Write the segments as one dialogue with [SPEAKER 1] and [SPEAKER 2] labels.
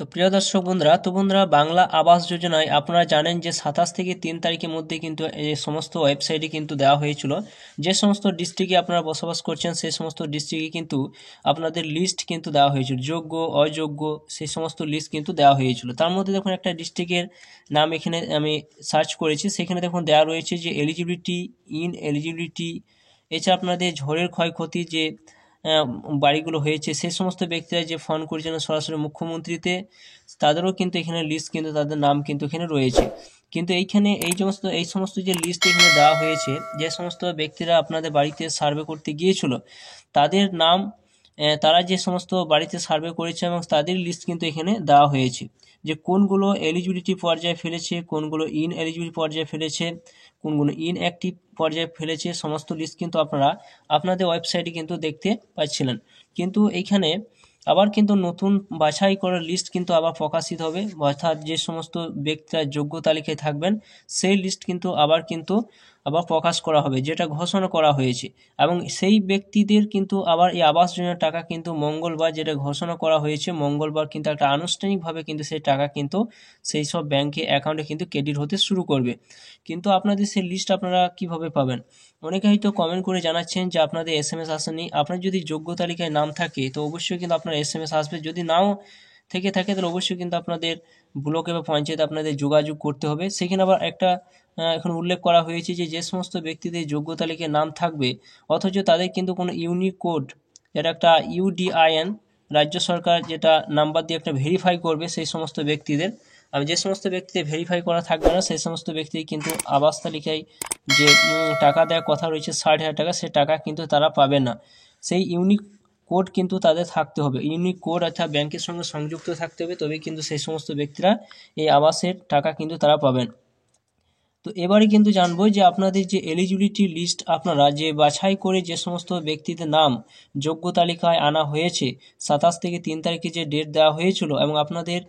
[SPEAKER 1] তো প্রিয় দর্শক বন্ধুরা বাংলা আবাস যোজনায় আপনারা জানেন যে 27 থেকে 3 তারিখের মধ্যে কিন্তু এই সমস্ত ওয়েবসাইটে কিন্তু দেওয়া হয়েছিল যে সমস্ত ডিস্ট্রিক্টে আপনারা বসবাস করছেন সেই সমস্ত ডিস্ট্রিক্টে কিন্তু আপনাদের লিস্ট কিন্তু দেওয়া হয়েছিল, যোগ্য অযোগ্য সেই সমস্ত লিস্ট কিন্তু দেওয়া হয়েছিল। তার মধ্যে দেখুন একটা ডিস্ট্রিক্টের নাম এখানে আমি সার্চ করেছি, সেখানে দেখুন দেওয়া রয়েছে যে এলিজিবিলিটি এছাড়া আপনাদের ঝড়ের ক্ষয়ক্ষতি যে বাড়িগুলো হয়েছে সেই সমস্ত ব্যক্তিরা যে ফোন করেছেন সরাসরি মুখ্যমন্ত্রীতে, তাদেরও কিন্তু এখানে লিস্ট কিন্তু তাদের নাম কিন্তু এখানে রয়েছে। কিন্তু এইখানে এই সমস্ত যে লিস্ট এখানে দেওয়া হয়েছে, যে সমস্ত ব্যক্তিরা আপনাদের বাড়িতে সার্ভে করতে গিয়েছিল তাদের নাম, তারা যে সমস্ত বাড়িতে সার্ভে করেছে এবং তাদের লিস্ট কিন্তু এখানে দেওয়া হয়েছে, যে কোনগুলো এলিজিবিলিটি পর্যায়ে ফেলেছে, কোনগুলো এলিজিবিলিটি পর্যায়ে ফেলেছে, কোনগুলো ইনঅ্যাক্টিভ পর্যায়ে ফেলেছে, সমস্ত লিস্ট কিন্তু আপনারা আপনাদের ওয়েবসাইটে কিন্তু দেখতে পাচ্ছিলেন। কিন্তু এইখানে আবার কিন্তু নতুন বাছাই করার লিস্ট কিন্তু আবার প্রকাশিত হবে, অর্থাৎ যে সমস্ত ব্যক্তিরা যোগ্য তালিকায় থাকবেন সেই লিস্ট কিন্তু আবার প্রকাশ করা হবে, যেটা ঘোষণা করা হয়েছে। এবং সেই ব্যক্তিদের কিন্তু আবার এই আবাস যোজনার টাকা কিন্তু মঙ্গলবার, যেটা ঘোষণা করা হয়েছে মঙ্গলবার কিন্তু একটা আনুষ্ঠানিকভাবে কিন্তু সেই টাকা কিন্তু সেই সব ব্যাংকে অ্যাকাউন্টে কিন্তু ক্রেডিট হতে শুরু করবে। কিন্তু আপনাদের সেই লিস্ট আপনারা কিভাবে পাবেন? অনেকে হয়তো কমেন্ট করে জানাচ্ছেন যে আপনাদের এসএমএস আসেনি। আপনার যদি যোগ্য তালিকায় নাম থাকে তো অবশ্যই কিন্তু আপনার এসএমএস আসবে, যদি নাও থেকে থাকে তাহলে অবশ্যই কিন্তু আপনাদের ব্লকে বা পঞ্চায়েতে আপনাদের যোগাযোগ করতে হবে। সেখানে আবার একটা এখন উল্লেখ করা হয়েছে যে সমস্ত ব্যক্তিদের যোগ্য তালিকায় নাম থাকবে অথচ তাদের কিন্তু কোনো ইউনিক কোড, যেটা একটা ইউডিআইএন, রাজ্য সরকার যেটা নাম্বার দিয়ে একটা ভেরিফাই করবে সেই সমস্ত ব্যক্তিদের। আর যে সমস্ত ব্যক্তিদের ভেরিফাই করা থাকবে না সেই সমস্ত ব্যক্তি কিন্তু আবাস তালিকায় যে টাকা দেওয়ার কথা রয়েছে 60,000 টাকা, সে টাকা কিন্তু তারা পাবে না। সেই ইউনিক কোড কিন্তু তাদের থাকতে হবে, ইউনিক কোড অর্থাৎ ব্যাংকের সঙ্গে সংযুক্ত থাকতে হবে, তবেই কিন্তু সেই সমস্ত ব্যক্তিরা এই আবাসের টাকা কিন্তু তারা পাবেন। তো এবারে কিন্তু জানবো যে আপনাদের যে এলিজিবিলিটি লিস্ট আপনারা যে বাছাই করে যে সমস্ত ব্যক্তিদের নাম যোগ্য তালিকায় আনা হয়েছে 27 থেকে 3 তারিখে যে ডেট দেওয়া হয়েছিল, এবং আপনাদের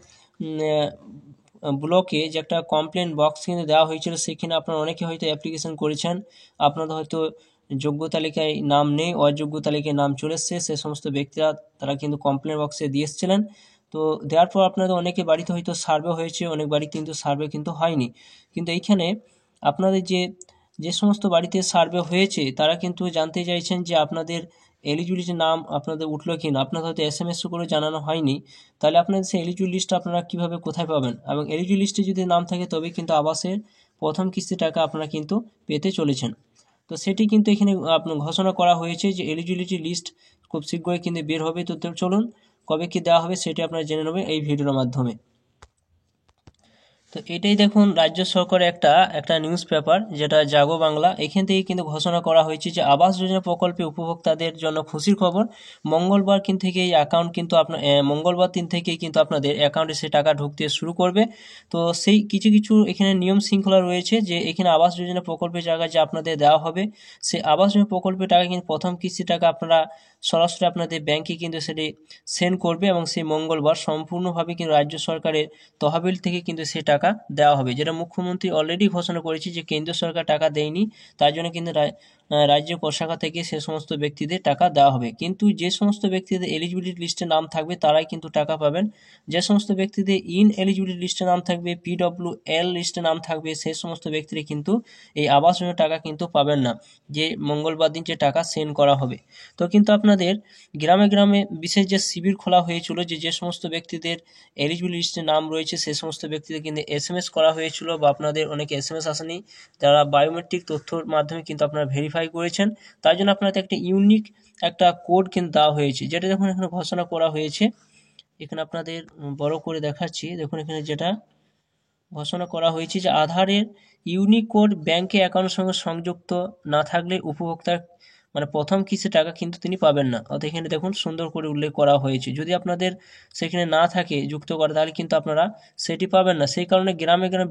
[SPEAKER 1] ব্লকে যে একটা কমপ্লেন বক্স কিন্তু দেওয়া হয়েছিল, সেখানে আপনারা অনেকে হয়তো অ্যাপ্লিকেশন করেছেন, আপনাদের হয়তো যোগ্য তালিকায় নাম নেই, অযোগ্য তালিকায় নাম চলে এসছে, সে সমস্ত ব্যক্তিরা তারা কিন্তু কমপ্লেন বক্সে দিয়ে এসেছিলেন। তো দেওয়ার পর আপনাদের অনেকে বাড়িতে হয়তো সার্ভে হয়েছে, অনেক বাড়িতে কিন্তু সার্ভে কিন্তু হয়নি। কিন্তু এইখানে আপনাদের যে সমস্ত বাড়িতে সার্ভে হয়েছে তারা কিন্তু জানতে চাইছেন যে আপনাদের এলিজিবিলিটি নাম আপনাদের উঠলো কি না, আপনাদের হয়তো এসএমএস করে জানানো হয়নি, তাহলে আপনাদের সেই এলিজিবিলিটি লিস্ট আপনারা কীভাবে কোথায় পাবেন? এবং এলিজিবিলিটি লিস্টে যদি নাম থাকে তবে কিন্তু আবাসের প্রথম কিস্তি টাকা আপনারা কিন্তু পেতে চলেছেন। তো সেটি কিন্তু এখানে আপনার ঘোষণা করা হয়েছে যে এলিজিবিলিটি লিস্ট খুব শীঘ্রই কিন্তু বের হবে। তো চলুন কবে কি দেওয়া হবে সেটি আপনারা জেনে নেবেন এই ভিডিওর মাধ্যমে। তো এটাই দেখুন রাজ্য সরকারের একটা নিউজ পেপার, যেটা জাগো বাংলা, এখান থেকে কিন্তু ঘোষণা করা হয়েছে যে আবাস যোজনা প্রকল্পে উপভোক্তাদের জন্য খুশির খবর। মঙ্গলবার থেকে এই অ্যাকাউন্ট কিন্তু মঙ্গলবার দিন থেকেই কিন্তু আপনাদের অ্যাকাউন্টে সে টাকা ঢুকতে শুরু করবে। তো সেই কিছু এখানে নিয়ম শৃঙ্খলা রয়েছে, যে এখানে আবাস যোজনা প্রকল্পের জায়গায় যে আপনাদের দেওয়া হবে সেই আবাস যোজনা প্রকল্পের টাকা কিন্তু প্রথম কিস্তি টাকা আপনারা সরাসরি আপনাদের ব্যাংকে কিন্তু সেটি সেন্ড করবে, এবং সেই মঙ্গলবার সম্পূর্ণভাবে কিন্তু রাজ্য সরকারের তহবিল থেকে কিন্তু সে টাকা দেওয়া হবে, যেটা মুখ্যমন্ত্রী অলরেডি ঘোষণা করেছে যে কেন্দ্র সরকার টাকা দেয়নি, তার জন্য কিন্তু রাজ্য কোষাগার থেকে সে সমস্ত ব্যক্তিদের টাকা দেওয়া হবে। কিন্তু যে সমস্ত ব্যক্তিদের এলিজিবিলিটি লিস্টে নাম থাকবে তারাই কিন্তু টাকা পাবেন। যে সমস্ত ব্যক্তিদের এলিজিবিলিটি লিস্টে নাম থাকবে, PWL লিস্টে নাম থাকবে, সেই সমস্ত ব্যক্তিরা কিন্তু এই আবাস যোজনার টাকা কিন্তু পাবেন না, যে মঙ্গলবার দিন যে টাকা সেন্ড করা হবে। তো কিন্তু আপনাদের গ্রামে গ্রামে বিশেষ যে শিবির খোলা হয়েছিল, যে সমস্ত ব্যক্তিদের এলিজিবল লিস্টে নাম রয়েছে সেই সমস্ত ব্যক্তিদের কিন্তু এসএমএস করা হয়েছিল, বা আপনাদের অনেকে এসএমএস আসেনি, যারা বায়োমেট্রিক তথ্যর মাধ্যমে কিন্তু আপনারা ভেরিফাই করেছেন, তার জন্য আপনাদের একটা ইউনিক একটা কোড কিন্তু দেওয়া হয়েছে, যেটা দেখুন এখানে ঘোষণা করা হয়েছে। এখানে আপনাদের বড় করে দেখাচ্ছি, দেখুন এখানে যেটা ঘোষণা করা হয়েছে যে আধারের ইউনিক কোড ব্যাংকে অ্যাকাউন্টের সঙ্গে সংযুক্ত না থাকলে উপভোক্তার প্রথম কিস্তি টাকা কিন্তু তিনি পাবেন না। অর্থাৎ এখানে দেখুন সুন্দর করে উল্লেখ করা হয়েছে, যদি আপনাদের সেখানে না থাকে যুক্ত করা তাহলে কিন্তু আপনারা সেটি পাবেন না। সেই কারণে গ্রামে গ্রামে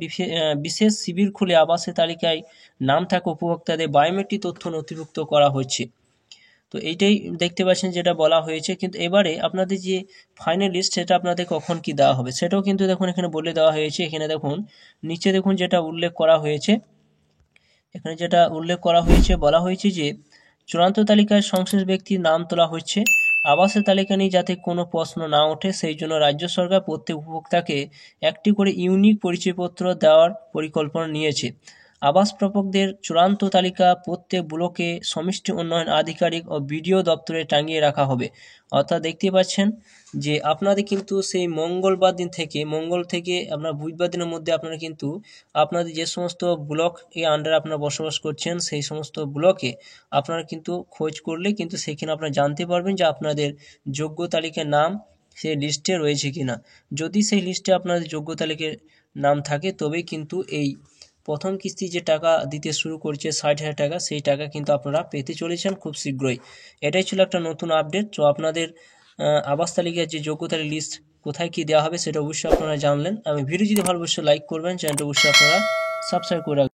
[SPEAKER 1] বিশেষ শিবির খুলে আবাসের তালিকায় নাম থাকা উপভোক্তাদের বায়োমেট্রিক তথ্য নথিভুক্ত করা হচ্ছে। তো এইটাই দেখতে পাচ্ছেন যেটা বলা হয়েছে। কিন্তু এবারে আপনাদের যে ফাইনাল লিস্ট সেটা আপনাদের কখন কি দেওয়া হবে সেটাও কিন্তু দেখুন এখানে বলে দেওয়া হয়েছে। এখানে দেখুন নিচে দেখুন যেটা উল্লেখ করা হয়েছে, এখানে যেটা উল্লেখ করা হয়েছে বলা হয়েছে যে চূড়ান্ত তালিকায় সংশ্লিষ্ট ব্যক্তির নাম তোলা হচ্ছে, আবাসের তালিকা নিয়ে যাতে কোনো প্রশ্ন না ওঠে সেই জন্য রাজ্য সরকার প্রত্যেক উপভোক্তাকে একটি করে ইউনিক পরিচয়পত্র দেওয়ার পরিকল্পনা নিয়েছে। আবাস প্রাপকদের চূড়ান্ত তালিকা প্রত্যেক ব্লকে সমষ্টি উন্নয়ন আধিকারিক ও বিডিও দপ্তরে টাঙিয়ে রাখা হবে। অর্থাৎ দেখতে পাচ্ছেন যে আপনাদের কিন্তু সেই মঙ্গল থেকে আপনার বুধবার দিনের মধ্যে আপনারা কিন্তু আপনাদের যে সমস্ত ব্লক এর আন্ডারে আপনারা বসবাস করছেন সেই সমস্ত ব্লকে আপনারা কিন্তু খোঁজ করলে কিন্তু সেখানে আপনারা জানতে পারবেন যে আপনাদের যোগ্য তালিকার নাম সেই লিস্টে রয়েছে কিনা। যদি সেই লিস্টে আপনাদের যোগ্য তালিকার নাম থাকে তবেই কিন্তু এই প্রথম কিস্তি যে টাকা দিতে শুরু করছে 60,000 টাকা, সেই টাকা কিন্তু আপনারা পেতে চলেছেন খুব শীঘ্রই। এটাই ছিল একটা নতুন আপডেট। তো আপনাদের আবাস তালিকার যে যোগ্যতার লিস্ট কোথায় কি দেওয়া হবে সেটা অবশ্যই আপনারা জানলেন। আমি ভিডিও যদি ভালো অবশ্যই লাইক করবেন, চ্যানেলটা অবশ্যই আপনারা সাবস্ক্রাইব করে রাখবেন।